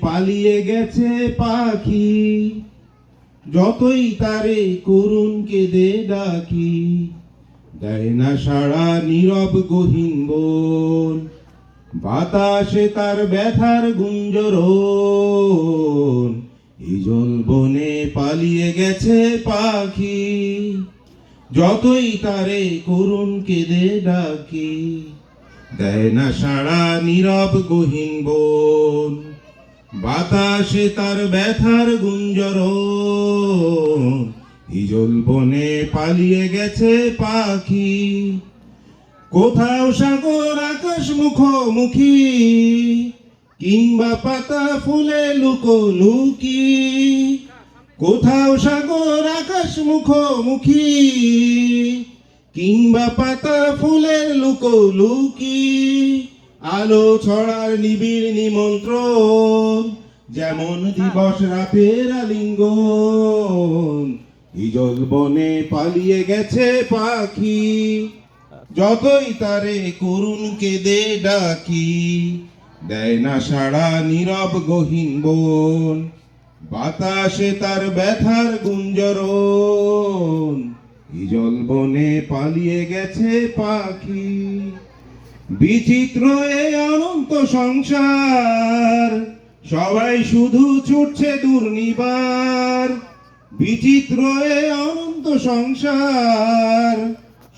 পালিয়ে গেছে পাখি, যতই তারে করুণ কেঁদে ডাকি, দেয় না সাড়া নীরব গহীন বন, বাতাসে তার ব্যথার গুঞ্জরণ। হিজল বনে পালিয়ে গেছে পাখি, যতই তারে করুণ কেঁদে ডাকি, দেয় না সাড়া নীরব গহীন বন, বাতাসে তার ব্যথার গুঞ্জরণ। হিজল বনে পালিয়ে গেছে পাখি, কোথাও সাগর আকাশ মুখোমুখি, কিংবা পাতা ফুলে লুকোলুকি। কোথাও সাগর আকাশ মুখোমুখি, কিংবা পাতা ফুলের লুকোলুকি। আলো ছড়ার নিবিড় নিমন্ত্রণ, যেমন দিবস রাতের আলিঙ্গন। হিজল বনে পালিয়ে গেছে পাখি, যতই তারে করুণ কেঁদে ডাকি, দেয় না সাড়া নীরব গহীন বন, বাতাসে তার ব্যথার গুঞ্জরণ। হিজল বনে পালিয়ে গেছে পাখি। বিচিত্র এ অনন্ত সংসার, সবাই শুধু ছুটছে দুর্নিবার। বিচিত্র এ অনন্ত সংসার,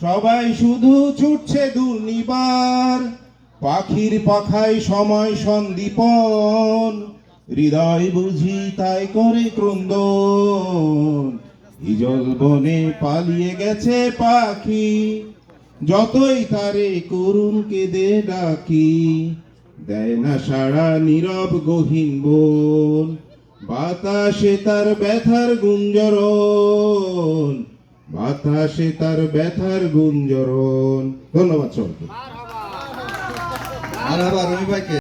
সবাই শুধু ছুটছে দুর্নিবার। পাখির পাখায় সময় সন্দীপন, হৃদয় বুঝি তাই করে ক্রন্দন। হিজল বনে পালিয়ে গেছে পাখি, যতই তারে করুণ কেঁদে ডাকি, দেয় না সাড়া নীরব গহীন বন, বাতাসে তার ব্যথার গুঞ্জরণ। বাতাসে তার ব্যথার গুঞ্জরণ। ধন্যবাদ সবাইকে। আর আবার রবি ভাইকে